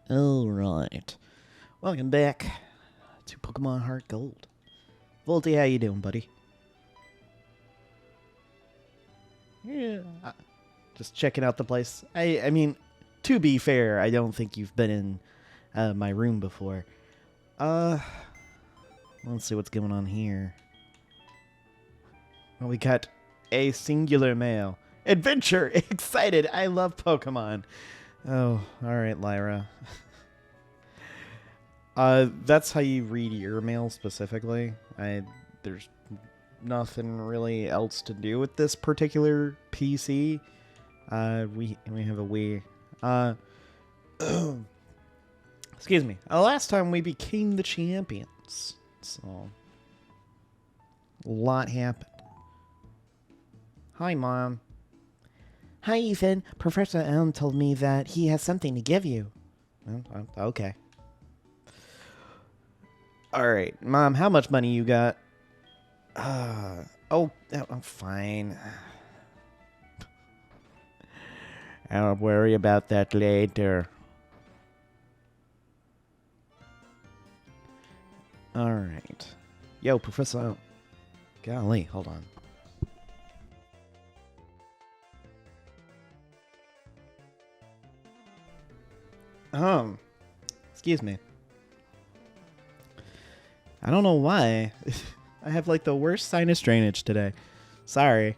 Alright. Welcome back to Pokemon HeartGold. Volty, how you doing, buddy? Yeah. Just checking out the place. I mean, to be fair, I don't think you've been in my room before. Let's see what's going on here. Well, we got a singular male. Adventure! Excited! I love Pokemon. Oh, alright, Lyra. That's how you read your mail specifically. There's nothing really else to do with this particular PC. We have a Wii. Excuse me. Last time we became the champions, so a lot happened. Hi, Mom. Hi, Ethan. Professor Elm told me that he has something to give you. Well, okay. Alright, Mom, how much money you got? I'm fine. I'll worry about that later. Alright. Yo, Professor Elm. Golly, hold on. Excuse me. I don't know why. I have like the worst sinus drainage today. Sorry.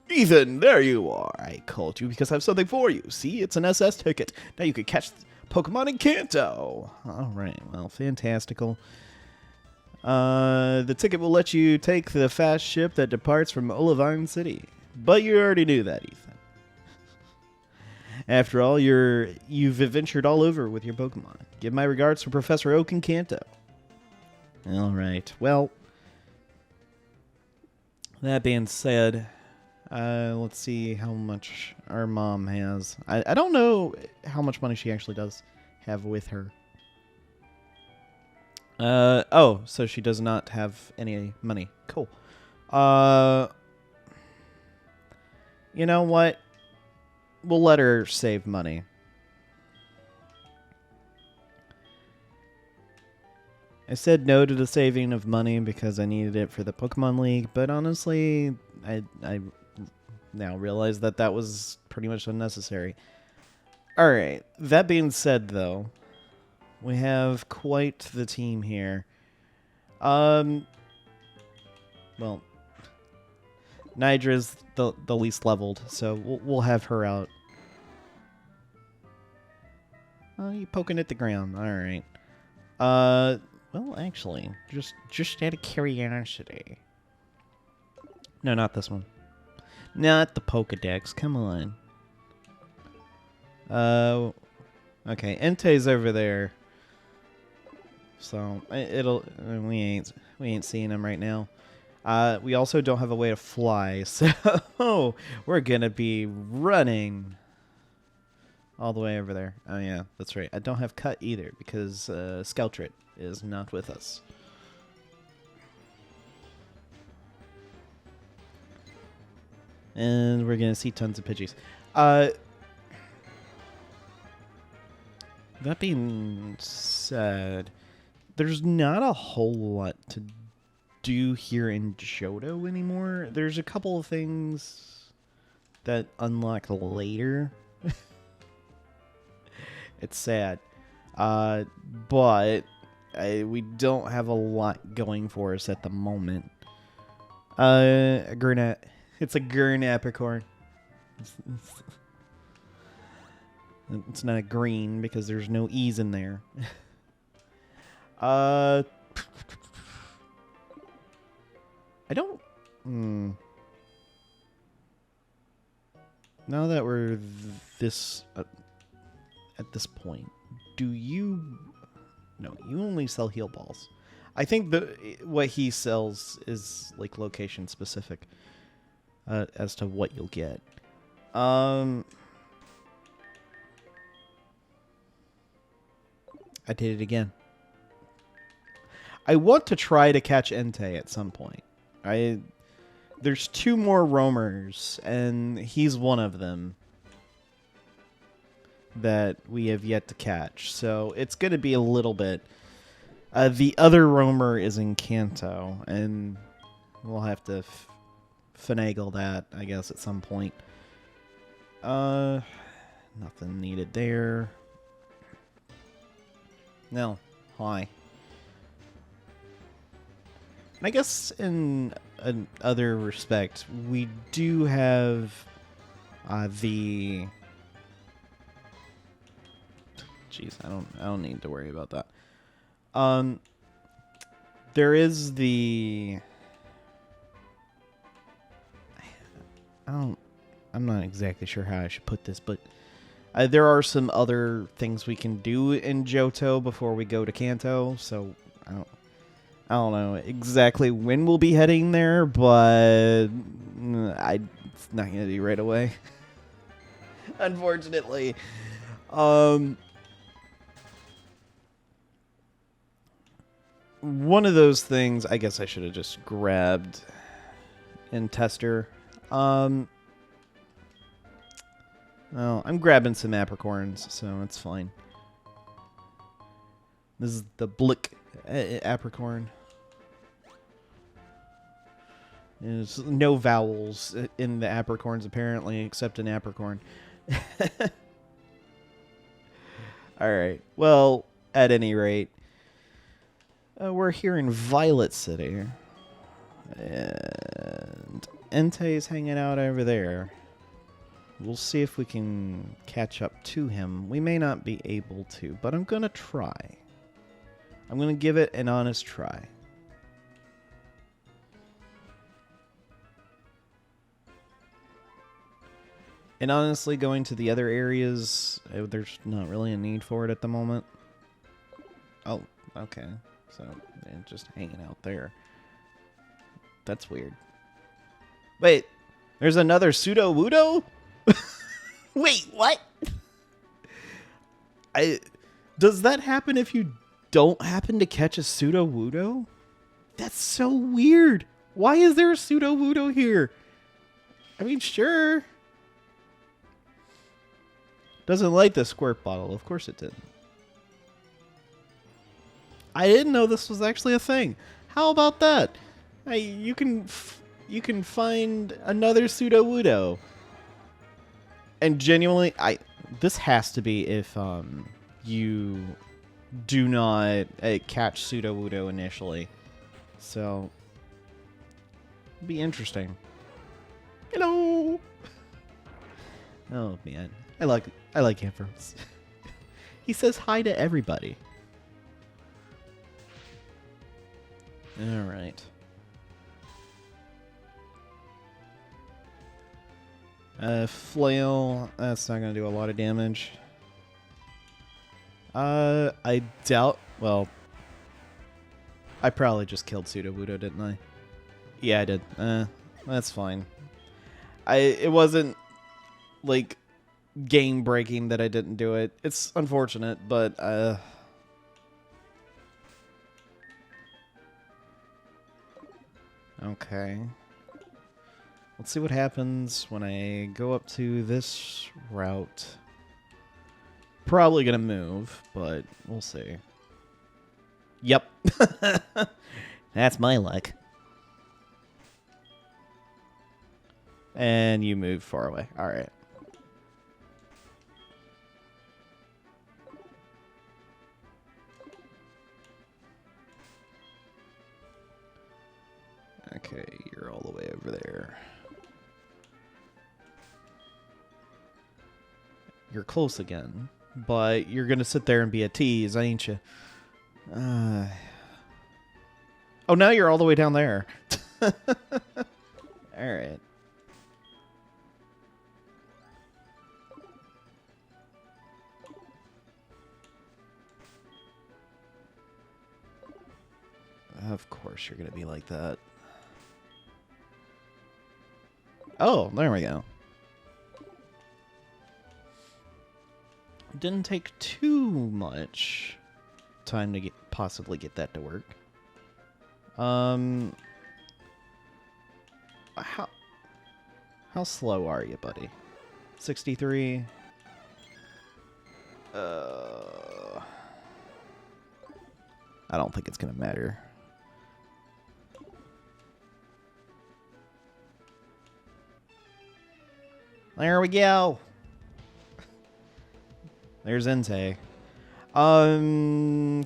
Ethan, there you are. I called you because I have something for you. See, it's an SS ticket. Now you can catch Pokemon in Kanto. Alright, well, fantastical. The ticket will let you take the fast ship that departs from Olivine City. But you already knew that, Ethan. After all, you've adventured all over with your Pokemon. Give my regards to Professor Oak in Kanto. Alright, well, that being said, let's see how much our mom has. I don't know how much money she actually does have with her. Oh, so she does not have any money. Cool. You know what? We'll let her save money. I said no to the saving of money because I needed it for the Pokemon League, but honestly, I now realize that that was pretty much unnecessary. Alright, that being said, though, we have quite the team here. Well, Nidra's the least leveled, so we'll have her out. Oh, you poking at the ground. Alright. Well, actually, just out of curiosity. No, not this one. Not the Pokedex. Come on. Okay, Entei's over there. So we ain't seeing him right now. We also don't have a way to fly, so we're gonna be running all the way over there. Oh yeah, that's right. I don't have Cut either because Skeltrit is not with us. And we're gonna see tons of Pidgeys. That being said, there's not a whole lot to do here in Johto anymore. There's a couple of things that unlock later. It's sad. But we don't have a lot going for us at the moment. It's a Gurnapicorn. It's not a green because there's no E's in there. I don't... Now that we're this... at this point, do you... No, you only sell heal balls. I think what he sells is like location specific as to what you'll get. I did it again. I want to try to catch Entei at some point. There's 2 more roamers, and he's one of them. that we have yet to catch. So it's going to be a little bit. The other roamer is in Kanto, and we'll have to finagle that, I guess, at some point. Nothing needed there. No. Hi. I guess in another respect, we do have the... Jeez, I don't need to worry about that. There is the... I'm not exactly sure how I should put this, but there are some other things we can do in Johto before we go to Kanto, so I don't know exactly when we'll be heading there, but it's not going to be right away. Unfortunately. One of those things, I guess I should have just grabbed in Tester. Well, I'm grabbing some apricorns, so it's fine. This is the Blick apricorn. There's no vowels in the apricorns, apparently, except in apricorn. Alright, well, at any rate, we're here in Violet City. And Entei's hanging out over there. We'll see if we can catch up to him. We may not be able to, but I'm going to try. I'm going to give it an honest try. And honestly, going to the other areas, there's not really a need for it at the moment. Oh, okay. So, they're just hanging out there. That's weird. Wait, there's another Pseudo-Wudo? Wait, what? Does that happen if you don't happen to catch a Pseudo-Wudo? That's so weird. Why is there a Pseudo-Wudo here? I mean, sure. Doesn't like the squirt bottle. Of course it didn't. I didn't know this was actually a thing. How about that? Hey, you can find another Pseudo-Wudo. And genuinely, this has to be if you do not catch Pseudo-Wudo initially. So, it'll be interesting. Hello. Oh man, I like Ambrose. He says hi to everybody. All right. Flail, that's not going to do a lot of damage. I doubt... Well, I probably just killed Pseudo-Wudo, didn't I? Yeah, I did. That's fine. It wasn't, like, game-breaking that I didn't do it. It's unfortunate, but, okay. Let's see what happens when I go up to this route. Probably gonna move, but we'll see. Yep. That's my luck. And you moved far away. Alright. Okay, you're all the way over there. You're close again, but you're gonna sit there and be a tease, ain't you? Oh, now you're all the way down there. Alright. Of course you're gonna be like that. Oh, there we go. Didn't take too much time to possibly get that to work. How slow are you, buddy? 63. I don't think it's gonna matter. There we go. There's Entei.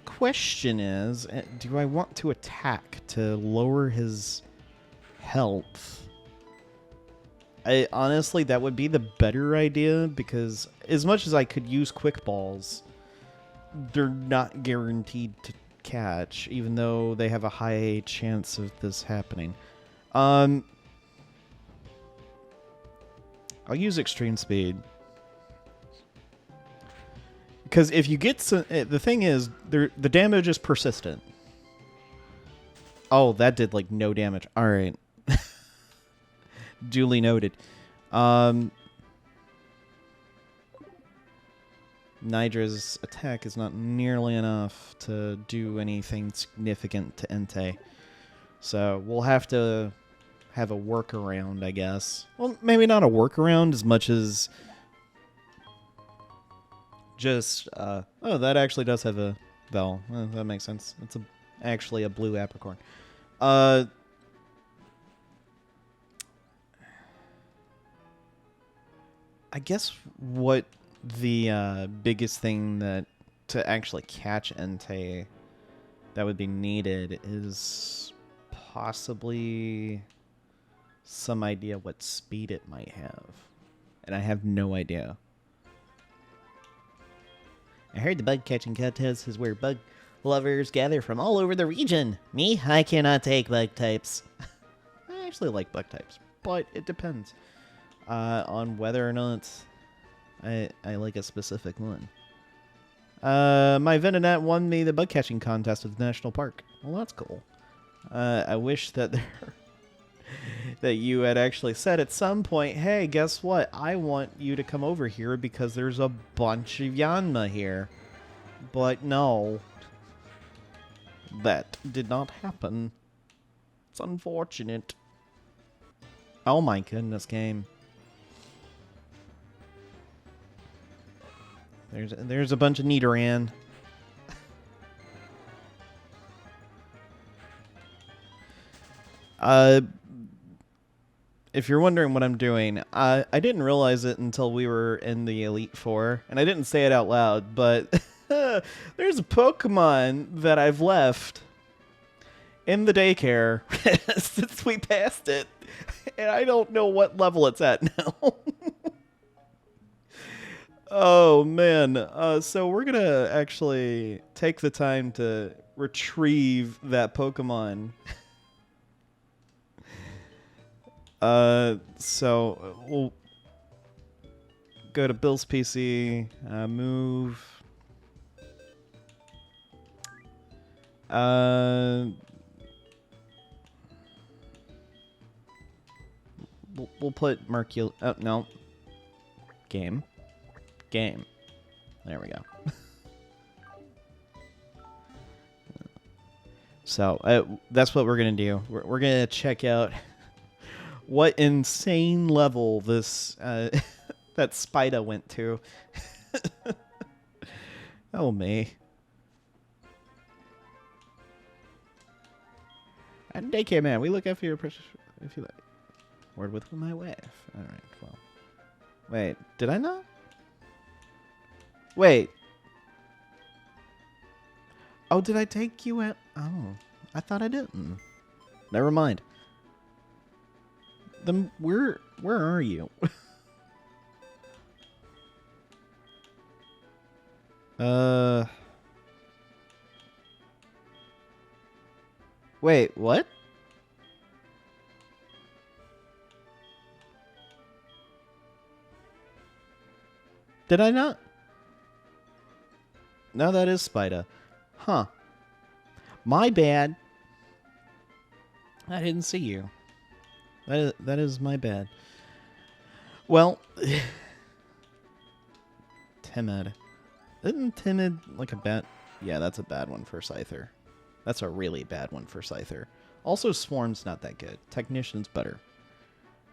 Question is, do I want to attack to lower his health? Honestly, that would be the better idea, because as much as I could use quick balls, they're not guaranteed to catch, even though they have a high chance of this happening. I'll use extreme speed. Because if you get some, the thing is, the damage is persistent. Oh, that did like no damage. All right. Duly noted. Nidra's attack is not nearly enough to do anything significant to Entei. So we'll have to have a workaround, I guess. Well, maybe not a workaround as much as just, oh, that actually does have a bell. That makes sense. It's actually a blue apricorn. I guess what the biggest thing that to actually catch Entei that would be needed is possibly some idea what speed it might have. And I have no idea. I heard the bug catching contest is where bug lovers gather from all over the region. Me, I cannot take bug types. I actually like bug types, but it depends on whether or not I like a specific one. My Venonat won me the bug catching contest at the national park. Well, that's cool. I wish that that you had actually said at some point, hey, guess what? I want you to come over here because there's a bunch of Yanma here. But no. That did not happen. It's unfortunate. Oh my goodness, game. There's a bunch of Nidoran. If you're wondering what I'm doing, I didn't realize it until we were in the Elite Four, and I didn't say it out loud, but there's a Pokemon that I've left in the daycare since we passed it, and I don't know what level it's at now. Oh, man. So we're going to actually take the time to retrieve that Pokemon. So we'll go to Bill's PC, move. We'll put Mercul. Oh, no. Game. There we go. So that's what we're going to do. We're going to check out what insane level this that Spida went to. Oh, me. And daycare man, we look after your precious. If you like. Word with my wife. All right. Well. Wait. Did I not? Wait. Oh, did I take you out? Oh, I thought I didn't. Never mind. Then where are you? Wait, what? Did I not? No, that is Spida. Huh. My bad. I didn't see you. That is my bad. Well, timid. Isn't timid like a bad... Yeah, that's a bad one for Scyther. That's a really bad one for Scyther. Also, Swarm's not that good. Technician's better.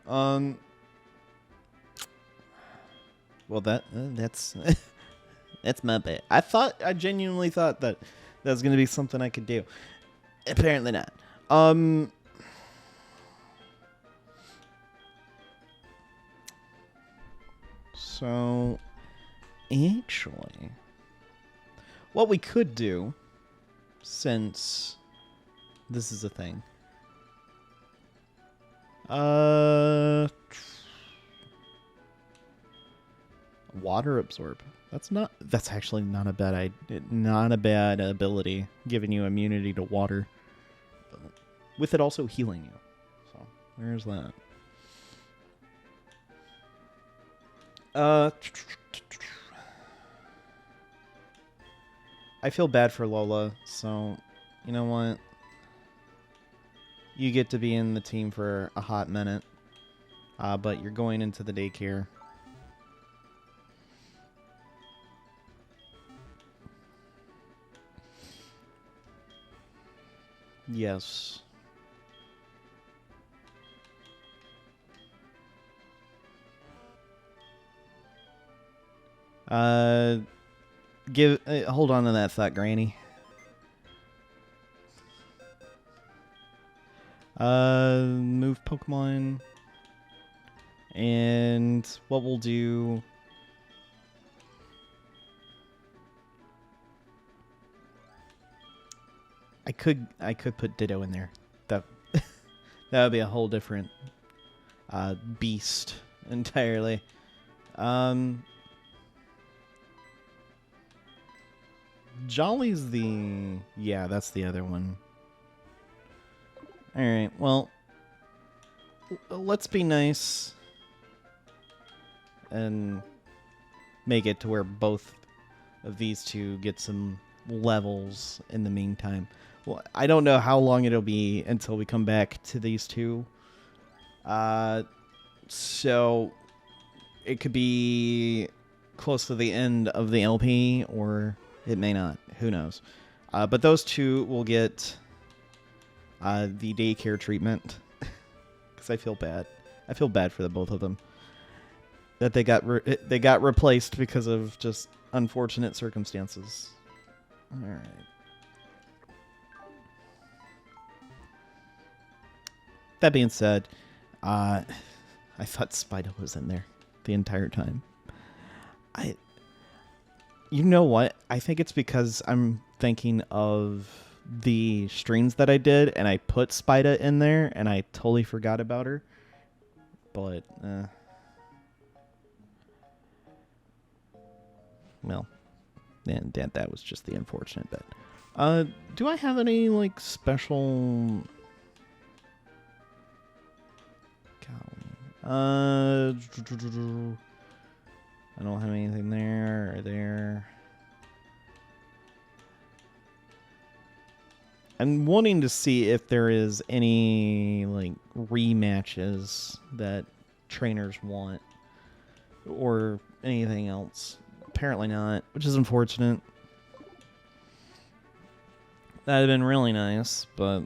Well, that's That's my bad. I genuinely thought that was going to be something I could do. Apparently not. So, actually, what we could do, since this is a thing, water absorb. That's actually not a bad ability, giving you immunity to water, with it also healing you. So there's that. I feel bad for Lola, so you know what? You get to be in the team for a hot minute, but you're going into the daycare. Yes. Hold on to that thought, Granny. Move Pokemon. And what we'll do... I could put Ditto in there. That would be a whole different beast entirely. Jolly's the... Yeah, that's the other one. Alright, well, let's be nice and make it to where both of these two get some levels in the meantime. Well, I don't know how long it'll be until we come back to these two. So it could be close to the end of the LP, or it may not. Who knows? But those two will get the daycare treatment, because I feel bad. I feel bad for the both of them, that they got replaced because of just unfortunate circumstances. All right. That being said, I thought Spida was in there the entire time. You know what? I think it's because I'm thinking of the streams that I did, and I put Spida in there, and I totally forgot about her. But, well, and that was just the unfortunate bit. Do I have any, like, special... I don't have anything there or there. I'm wanting to see if there is any, like, rematches that trainers want or anything else. Apparently not, which is unfortunate. That would have been really nice, but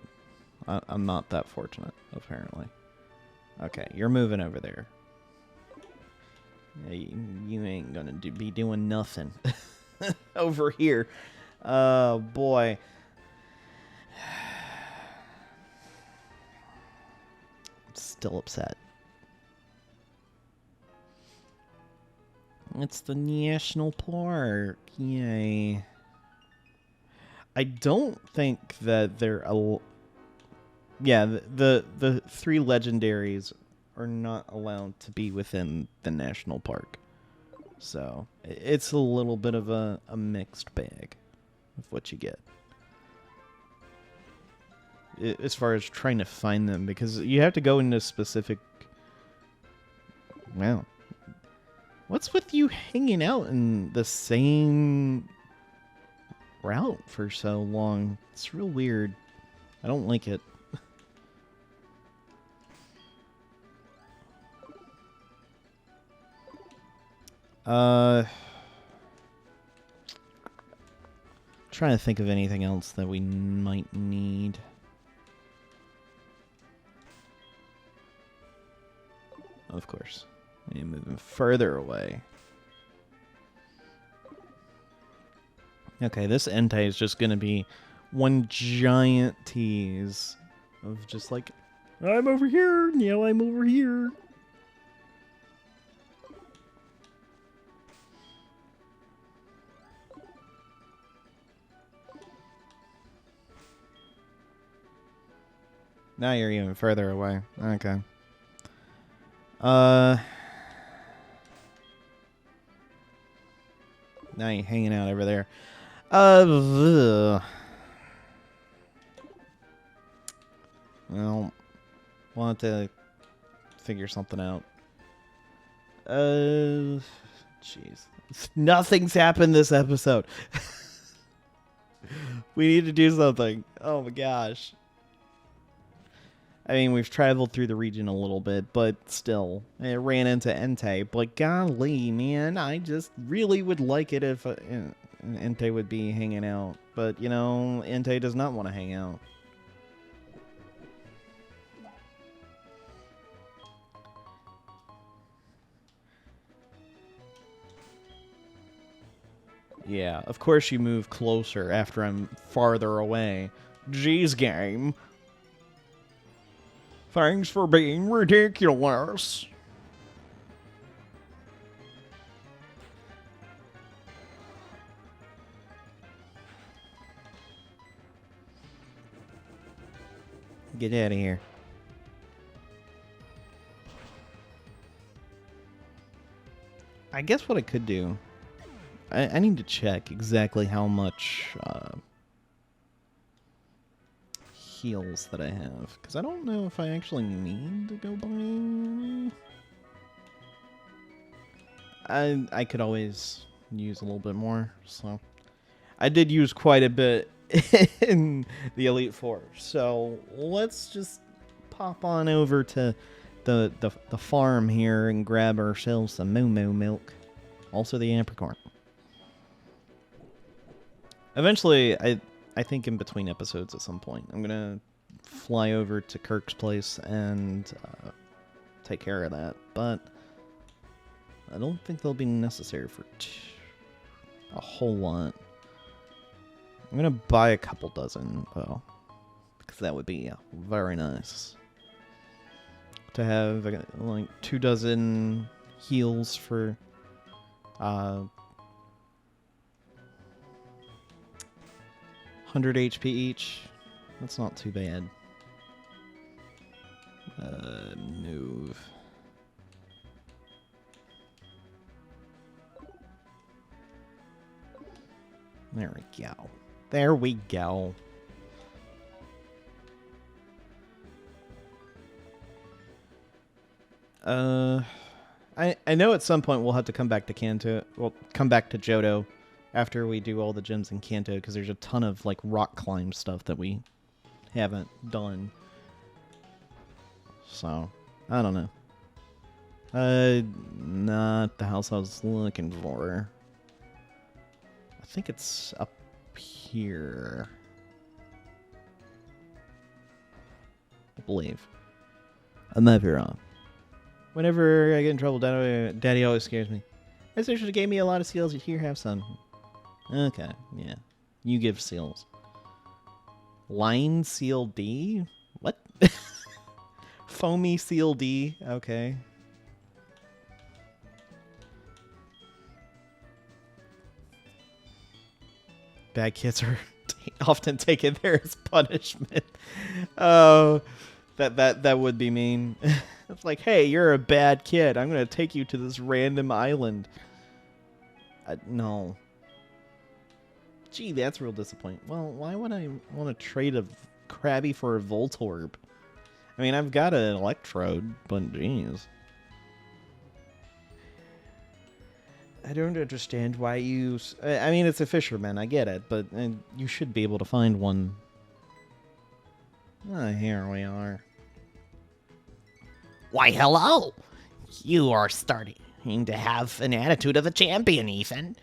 I'm not that fortunate, apparently. Okay, you're moving over there. Yeah, you ain't gonna be doing nothing over here. Oh, boy. I'm still upset. It's the national park. Yay. I don't think that they're... Yeah, the three legendaries are not allowed to be within the national park. So, it's a little bit of a mixed bag of what you get. As far as trying to find them, because you have to go into specific... Wow. What's with you hanging out in the same route for so long? It's real weird. I don't like it. Trying to think of anything else that we might need. Of course. You're moving further away. Okay, this Entei is just gonna be one giant tease of just like, I'm over here, yeah, I'm over here. Now you're even further away. Okay. Now you're hanging out over there. Ugh. Well, we'll have to figure something out. Jeez. Nothing's happened this episode. We need to do something. Oh my gosh. I mean, we've traveled through the region a little bit, but still, I ran into Entei. But golly, man, I just really would like it if Entei would be hanging out. But, you know, Entei does not want to hang out. Yeah, of course you move closer after I'm farther away. Jeez, game. Thanks for being ridiculous. Get out of here. I guess what I could do, I need to check exactly how much heals that I have, because I don't know if I actually need to go buy any. I could always use a little bit more, so I did use quite a bit in the Elite Four, so let's just pop on over to the farm here and grab ourselves some moo milk, also the apricorn. Eventually, I think in between episodes at some point, I'm going to fly over to Kirk's place and take care of that. But I don't think they'll be necessary for a whole lot. I'm going to buy a couple dozen, though, because that would be very nice. To have like 2 dozen heals for 100 HP each. That's not too bad. Move. There we go. There we go. I know at some point we'll have to come back to Kanto. We'll come back to Johto after we do all the gyms in Kanto, because there's a ton of like rock climb stuff that we haven't done. So, I don't know. Not the house I was looking for. I think it's up here, I believe. I might be wrong. Whenever I get in trouble, Daddy always scares me. I should have gave me a lot of seals. Here, have some. Okay, yeah. You give seals. Line seal D? What? Foamy seal D? Okay. Bad kids are often taken there as punishment. Oh, that would be mean. It's like, hey, you're a bad kid. I'm going to take you to this random island. No. Gee, that's real disappointing. Well, why would I want to trade a Krabby for a Voltorb? I mean, I've got an Electrode, but geez. I don't understand why you... I mean, it's a fisherman, I get it, but you should be able to find one. Ah, here we are. Why, hello! You are starting to have an attitude of a champion, Ethan.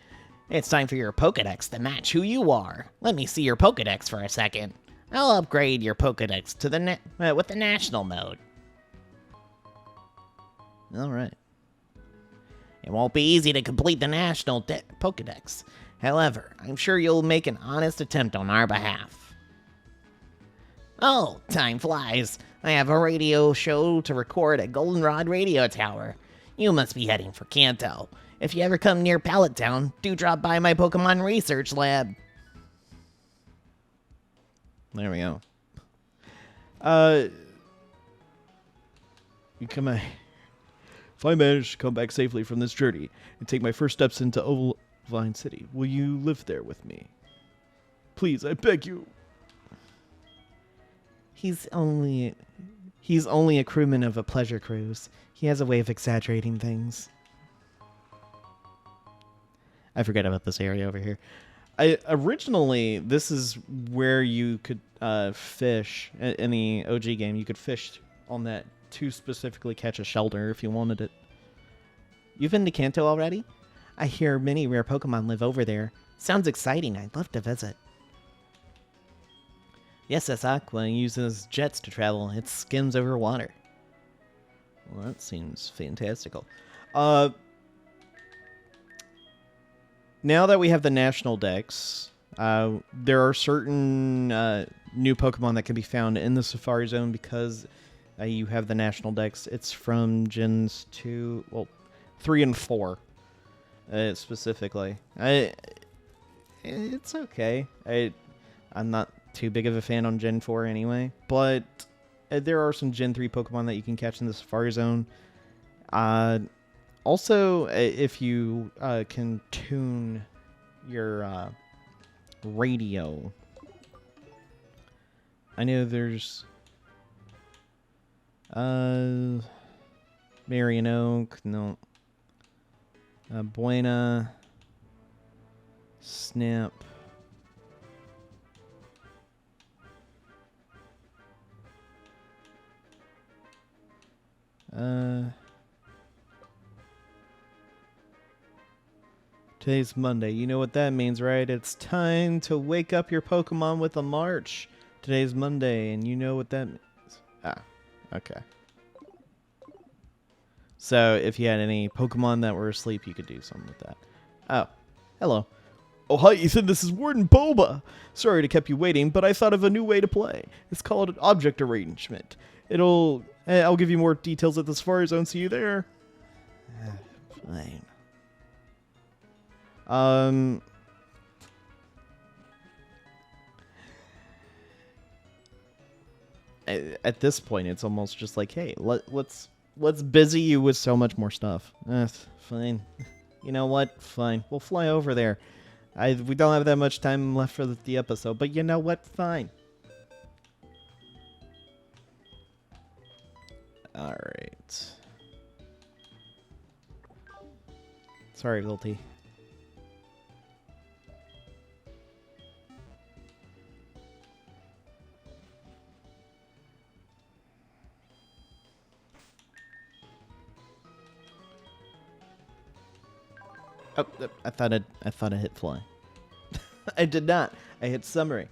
It's time for your Pokedex to match who you are. Let me see your Pokedex for a second. I'll upgrade your Pokedex to the with the national mode. All right. It won't be easy to complete the national Pokedex. However, I'm sure you'll make an honest attempt on our behalf. Oh, time flies. I have a radio show to record at Goldenrod Radio Tower. You must be heading for Kanto. If you ever come near Pallet Town, do drop by my Pokemon Research Lab. There we go. If I manage to come back safely from this journey and take my first steps into Ovalvine City, will you live there with me? Please, I beg you. He's only a crewman of a pleasure cruise. He has a way of exaggerating things. I forget about this area over here. Originally, this is where you could fish in the OG game. You could fish on that to specifically catch a shelter if you wanted it. You've been to Kanto already? I hear many rare Pokemon live over there. Sounds exciting. I'd love to visit. Yes, this Aqua uses jets to travel. It skims over water. Well, that seems fantastical. Now that we have the national dex, there are certain new Pokemon that can be found in the Safari Zone because you have the national dex. It's from Gens 3 and 4, specifically. It's okay. I'm not too big of a fan on Gen 4 anyway, but there are some Gen 3 Pokemon that you can catch in the Safari Zone. Also, if you can tune your radio, I know there's Marion Oak, no, Buena, Snap. Today's Monday. You know what that means, right? It's time to wake up your Pokemon with a march. Today's Monday, and you know what that means. Ah, okay. So, if you had any Pokemon that were asleep, you could do something with that. Oh, hello. Oh, hi, Ethan. This is Warden Boba. Sorry to keep you waiting, but I thought of a new way to play. It's called Object Arrangement. I'll give you more details at the Safari Zone. See you there. Fine. At this point, it's almost just like, hey, let's busy you with so much more stuff. Fine. You know what? Fine. We'll fly over there. We don't have that much time left for the episode, but you know what? Fine. All right. Sorry, Guilty. Oh, I thought I hit fly. I did not. I hit summary.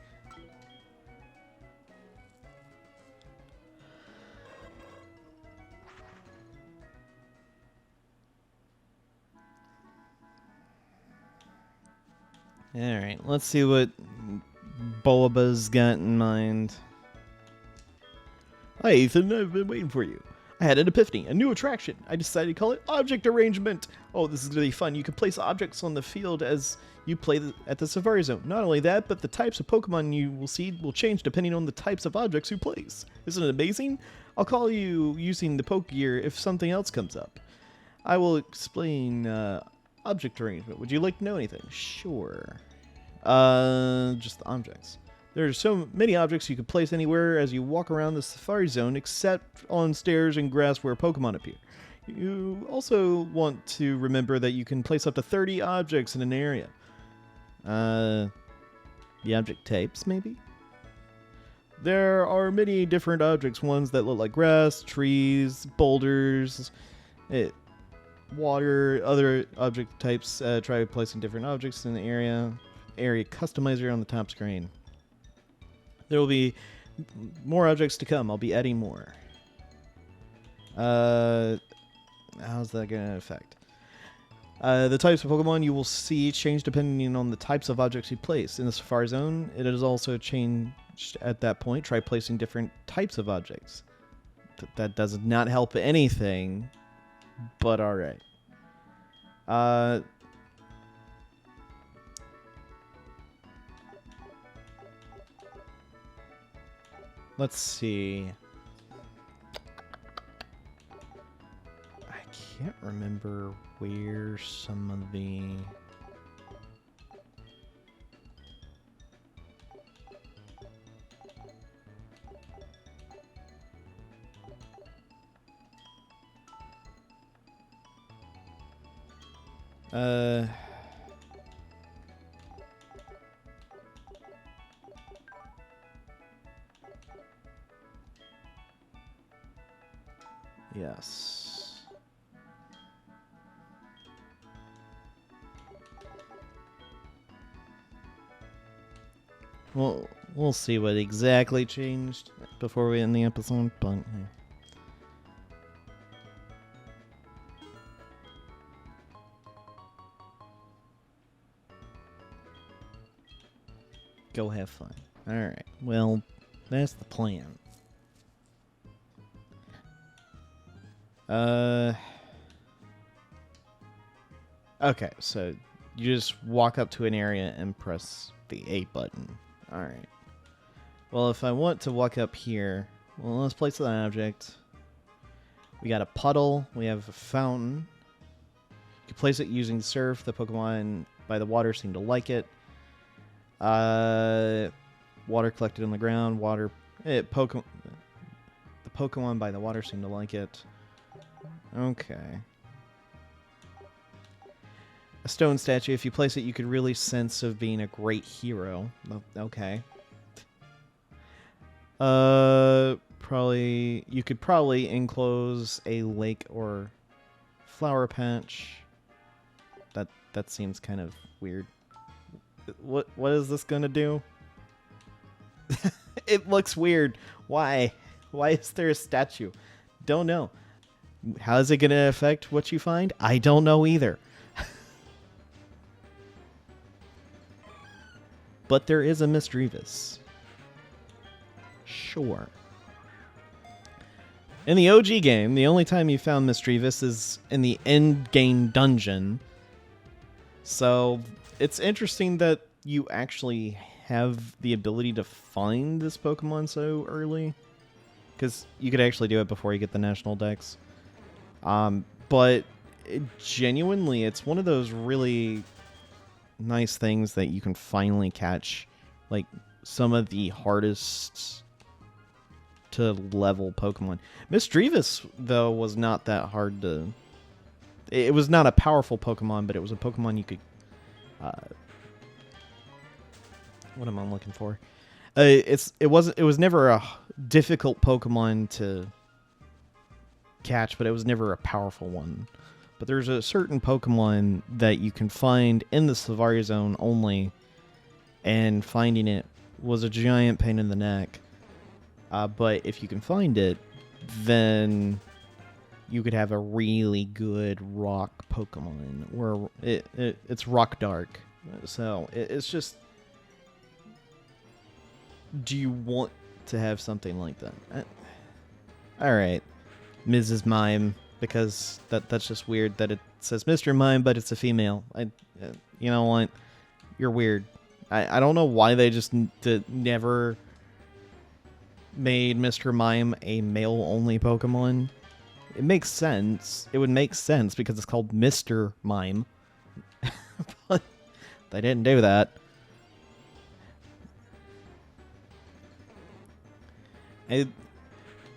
All right, let's see what Bulba's got in mind. Hi, Ethan. I've been waiting for you. I had an epiphany, a new attraction. I decided to call it Object Arrangement. Oh, this is going to be fun. You can place objects on the field as you play at the Safari Zone. Not only that, but the types of Pokemon you will see will change depending on the types of objects you place. Isn't it amazing? I'll call you using the Pokegear if something else comes up. I will explain Object Arrangement. Would you like to know anything? Sure. Just the objects. There are so many objects you can place anywhere as you walk around the Safari Zone, except on stairs and grass where Pokemon appear. You also want to remember that you can place up to 30 objects in an area. The object types, maybe? There are many different objects, ones that look like grass, trees, boulders, water, other object types. Try placing different objects in the area customizer on the top screen. There will be more objects to come. I'll be adding more. How's that going to affect? The types of Pokemon you will see change depending on the types of objects you place. In the Safari Zone, it is also changed at that point. Try placing different types of objects. That does not help anything, but alright. Let's see. I can't remember where some of the... Yes. Well, we'll see what exactly changed before we end the episode, but hey. Go have fun. Alright, well, that's the plan. Okay, so you just walk up to an area and press the A button. Alright. Well, if I want to walk up here, well, let's place an object. We got a puddle. We have a fountain. You can place it using surf. The Pokemon by the water seem to like it. Water collected on the ground. The Pokemon by the water seem to like it. Okay. A stone statue. If you place it, you could really sense of being a great hero. Okay. You could probably enclose a lake or flower patch. That seems kind of weird. What is this gonna do? It looks weird. Why? Why is there a statue? Don't know. How is it gonna affect what you find? I don't know either. But there is a Misdreavus. Sure. In the OG game, the only time you found Misdreavus is in the end game dungeon. So it's interesting that you actually have the ability to find this Pokemon so early. Because you could actually do it before you get the National Dex. But genuinely, it's one of those really nice things that you can finally catch, like, some of the hardest to level Pokemon. Misdreavus, though, was not that hard to... It was not a powerful Pokemon, but it was a Pokemon you could... what am I looking for? It was never a difficult Pokemon to catch, but it was never a powerful one. But there's a certain Pokemon that you can find in the Safari Zone only, and finding it was a giant pain in the neck. But if you can find it, then you could have a really good rock Pokemon, where it's rock dark. So it's just, do you want to have something like that? Alright, Mrs. Mime, because that's just weird that it says Mr. Mime, but it's a female. You know what? You're weird. I don't know why they just never made Mr. Mime a male-only Pokemon. It makes sense. It would make sense because it's called Mr. Mime. But they didn't do that. I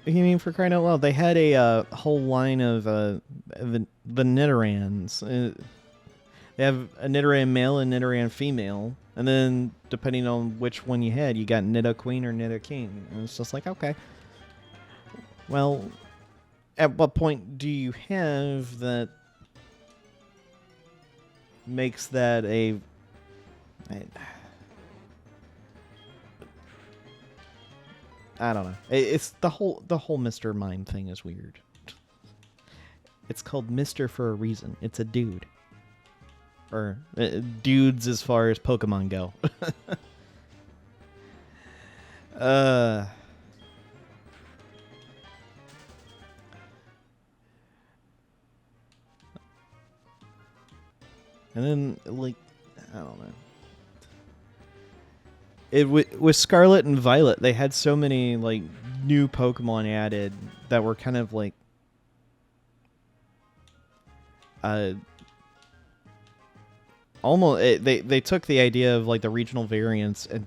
mean, for crying out loud, they had a whole line of the Nidorans. They have a Nidoran male and Nidoran female, and then depending on which one you had, you got Nidoqueen or Nidoking. And it's just like, okay, well, at what point do you have that makes that a... I don't know. It's the whole Mr. Mime thing is weird. It's called Mr. for a reason. It's a dude. or dudes as far as Pokemon go. And then, like, I don't know. With Scarlet and Violet, they had so many, like, new Pokemon added that were kind of, like, almost, they took the idea of, like, the regional variants and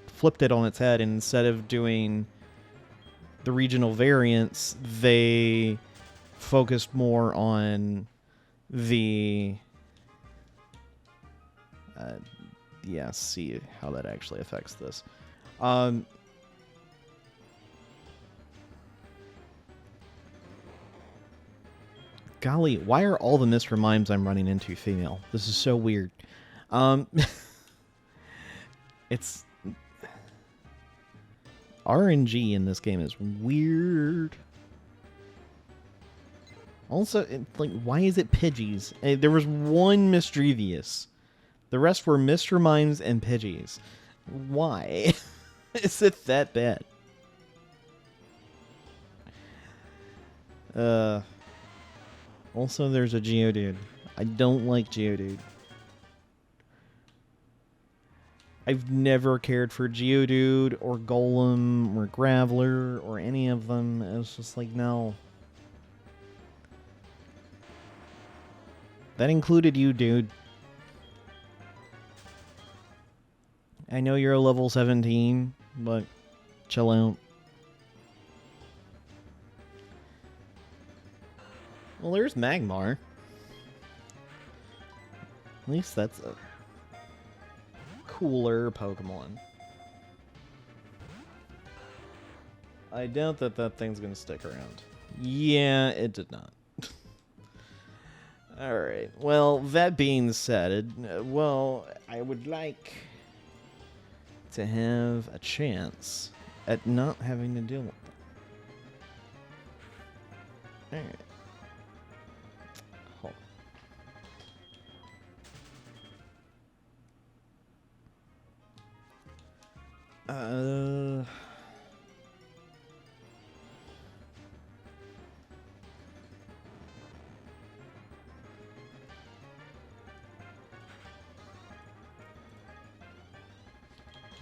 flipped it on its head, and instead of doing the regional variants, they focused more on the yeah, see how that actually affects this. Golly, why are all the Mr. Mimes I'm running into female? This is so weird. It's RNG in this game is weird. Also, like, why is it Pidgeys? There was one Misdrevious. The rest were Mr. Mimes and Pidgeys. Why? Is it that bad? Also, there's a Geodude. I don't like Geodude. I've never cared for Geodude or Golem or Graveler or any of them. It's just like, no. That included you, dude. I know you're a level 17, but chill out. Well, there's Magmar. At least that's a cooler Pokemon. I doubt that that thing's gonna stick around. Yeah, it did not. Alright, well, that being said, well, I would like to have a chance at not having to deal with them. Alright.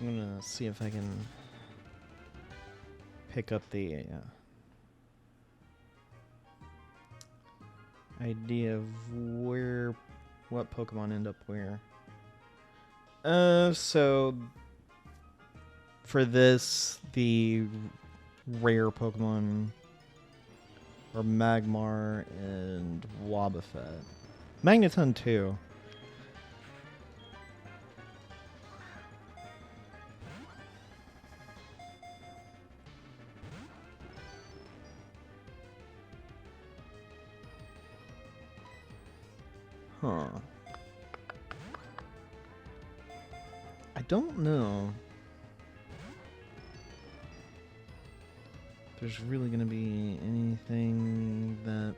I'm gonna see if I can pick up the idea of what Pokemon end up where. So for this, the rare Pokemon are Magmar and Wobbuffet. Magneton too. Huh. I don't know if there's really going to be anything that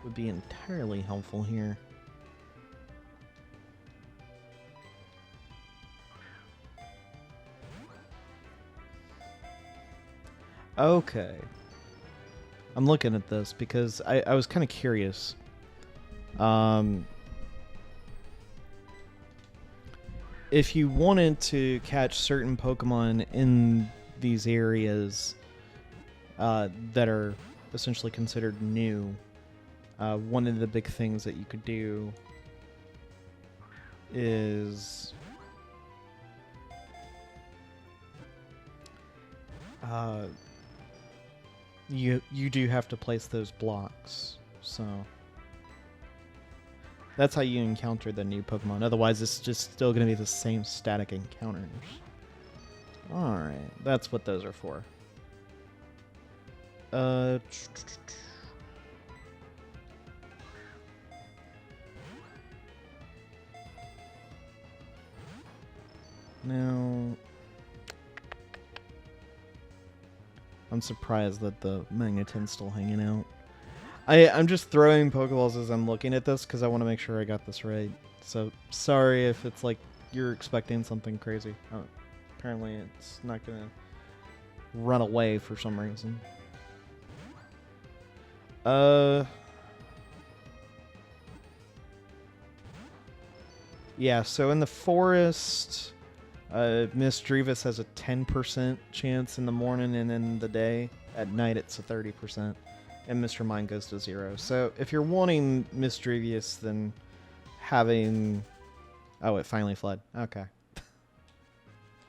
would be entirely helpful here. Okay. I'm looking at this because I was kind of curious. If you wanted to catch certain Pokemon in these areas that are essentially considered new, one of the big things that you could do is you do have to place those blocks, so that's how you encounter the new Pokemon. Otherwise, it's just still going to be the same static encounters. Alright, that's what those are for. Now, I'm surprised that the Magneton's still hanging out. I'm just throwing Pokeballs as I'm looking at this because I want to make sure I got this right. So sorry if it's like you're expecting something crazy. Apparently it's not gonna run away for some reason. Yeah, so in the forest, Miss Drevis has a 10% chance in the morning and in the day. At night, it's a 30%. And Mr. Mime goes to 0. So if you're wanting Miss Drevis, then having... Oh, it finally fled. Okay.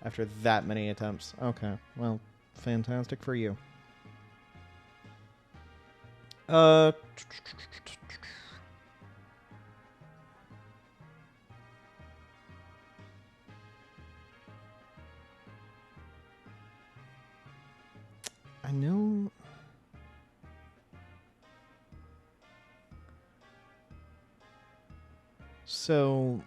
After that many attempts. Okay, well, fantastic for you. I know... So...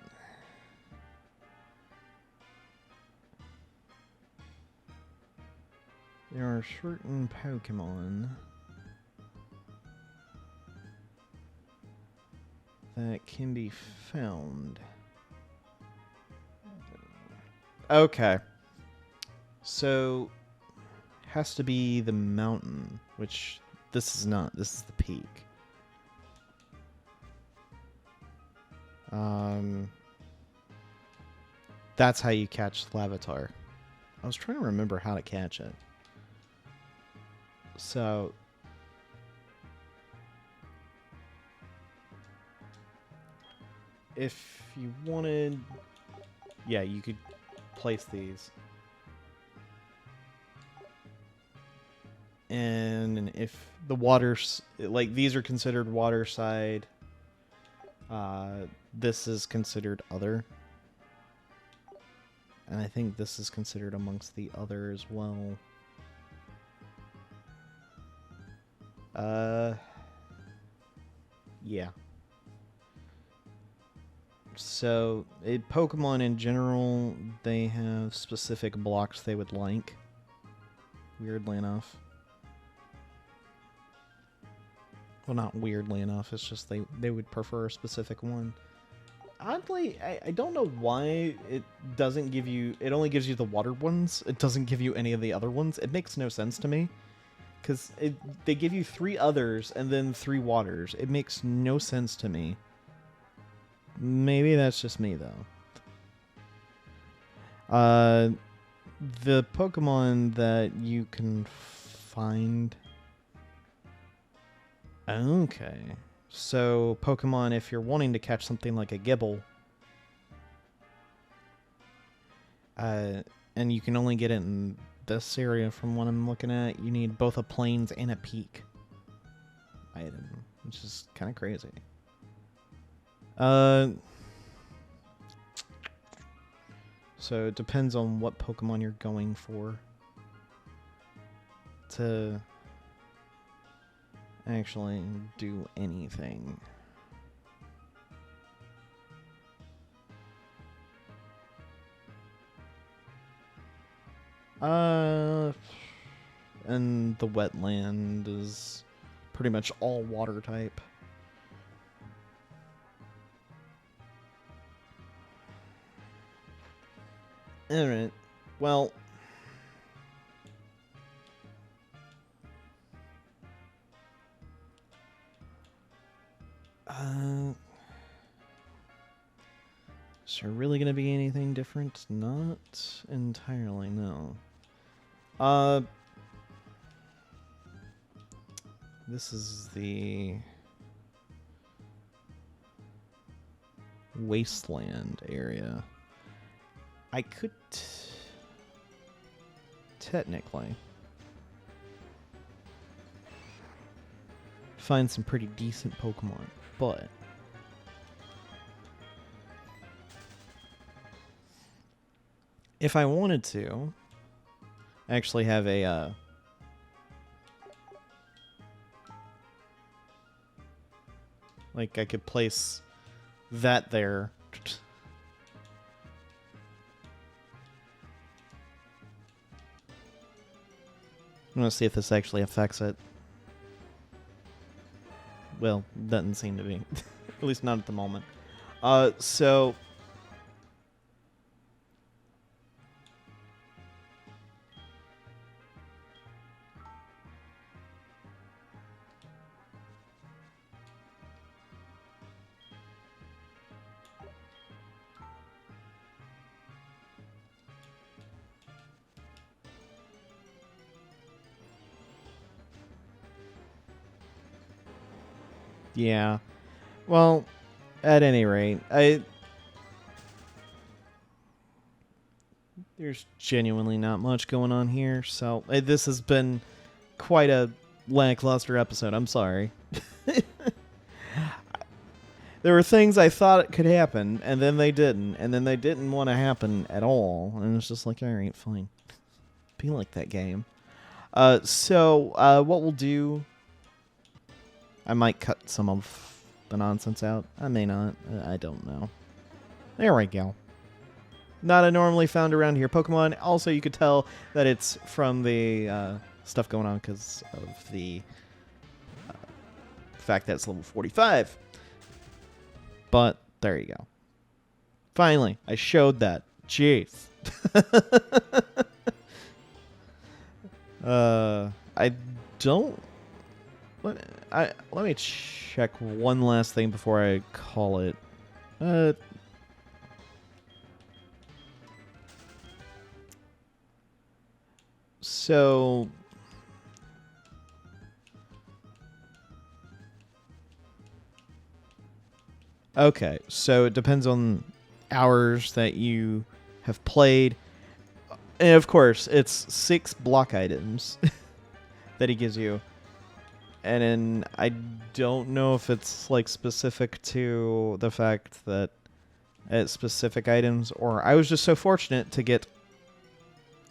There are certain Pokemon that can be found. Okay. So, has to be the mountain, which this is not. This is the peak. That's how you catch Lavatar. I was trying to remember how to catch it. So, if you wanted, yeah, you could place these. And if the water's, like, these are considered water side, this is considered other. And I think this is considered amongst the other as well. Yeah. So, Pokemon in general, they have specific blocks they would like. Weirdly enough. Well, not weirdly enough, it's just they would prefer a specific one. Oddly, I don't know why it doesn't give you... It only gives you the water ones. It doesn't give you any of the other ones. It makes no sense to me. Because they give you 3 others and then 3 waters. It makes no sense to me. Maybe that's just me, though. The Pokemon that you can find... Okay. So, Pokemon, if you're wanting to catch something like a Gibble, and you can only get it in this area from what I'm looking at, you need both a Plains and a Peak item, which is kind of crazy. So it depends on what Pokemon you're going for to actually do anything. And the wetland is pretty much all water type. Alright, well... Is there really going to be anything different? Not entirely, no. This is the wasteland area. I could technically find some pretty decent Pokemon, but if I wanted to actually have a like I could place that there. I'm gonna see if this actually affects it. Well, doesn't seem to be. At least not at the moment. So... Yeah. Well, at any rate, there's genuinely not much going on here, so this has been quite a lackluster episode. I'm sorry. There were things I thought could happen, and then they didn't, and then they didn't want to happen at all, and it's just like, all right, fine. Be like that game. So what we'll do... I might cut some of the nonsense out. I may not. I don't know. There we go. Not a normally found around here Pokemon. Also, you could tell that it's from the stuff going on because of the fact that it's level 45. But there you go. Finally, I showed that. Jeez. I don't... Let me check one last thing before I call it. So... Okay, so it depends on hours that you have played. And of course, it's 6 block items that he gives you. And then I don't know if it's like specific to the fact that it's specific items, or I was just so fortunate to get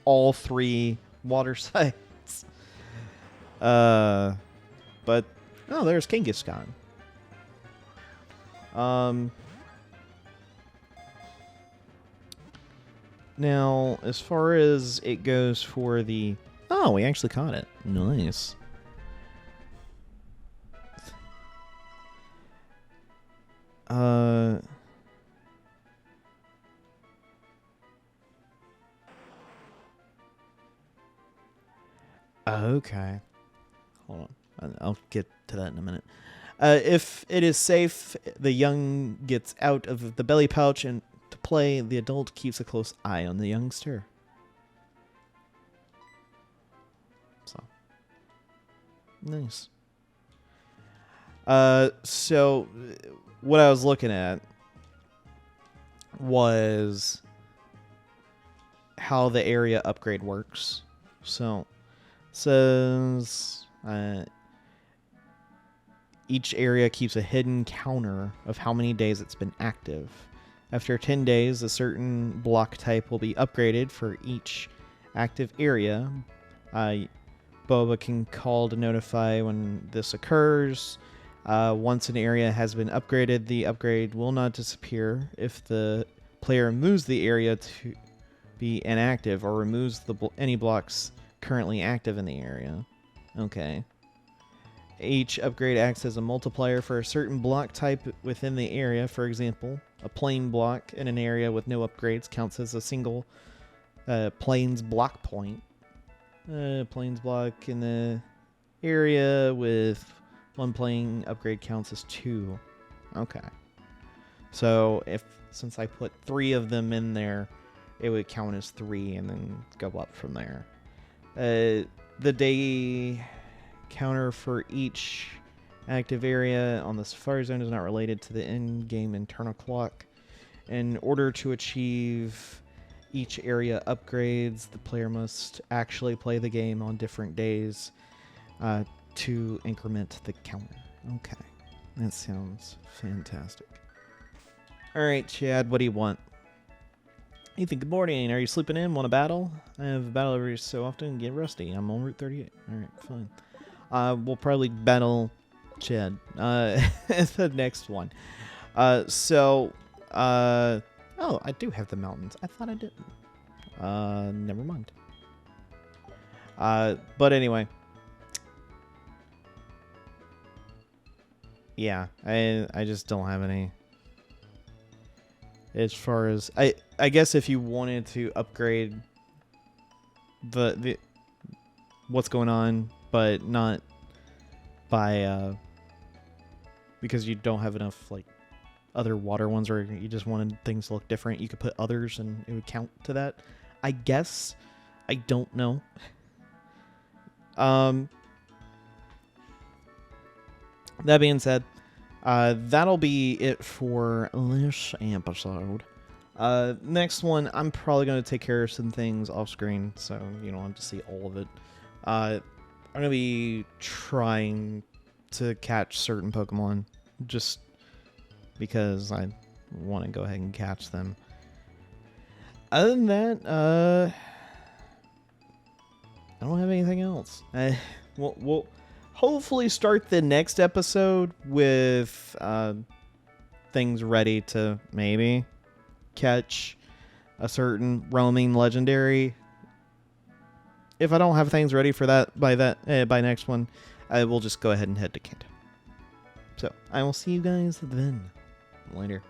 all 3 water sites. But oh, there's Kangaskhan. Now, as far as it goes for the... Oh, we actually caught it. Nice. Okay. Hold on. I'll get to that in a minute. If it is safe, the young gets out of the belly pouch, and to play, the adult keeps a close eye on the youngster. So. Nice. So, what I was looking at was how the area upgrade works. So, it says each area keeps a hidden counter of how many days it's been active. After 10 days, a certain block type will be upgraded for each active area. Boba can call to notify when this occurs. Once an area has been upgraded, the upgrade will not disappear if the player moves the area to be inactive or removes any blocks currently active in the area. Okay. Each upgrade acts as a multiplier for a certain block type within the area. For example, a plain block in an area with no upgrades counts as a single plains block point. Plains block in the area with 1 plain upgrade counts as 2. Okay. So since I put 3 of them in there, it would count as 3 and then go up from there. The day counter for each active area on the Safari Zone is not related to the in-game internal clock. In order to achieve each area upgrades, the player must actually play the game on different days to increment the counter. Okay. That sounds fantastic. Alright, Chad, what do you want? Ethan, good morning. Are you sleeping in? Want a battle? I have a battle every so often and get rusty. I'm on Route 38. Alright, fine. We'll probably battle Chad. The next one. Oh, I do have the mountains. I thought I didn't. Never mind. But anyway. yeah, I just don't have any. As far as I guess if you wanted to upgrade the what's going on, but not by because you don't have enough like other water ones, or you just wanted things to look different, you could put others and it would count to that. I guess. I don't know. That being said, that'll be it for this episode. Next one, I'm probably going to take care of some things off screen, so you don't have to see all of it. I'm going to be trying to catch certain Pokemon just because I want to go ahead and catch them. Other than that, I don't have anything else. We'll hopefully start the next episode with things ready to maybe catch a certain roaming legendary. If I don't have things ready for that by next one, I will just go ahead and head to Kanto. So I will see you guys then. Later.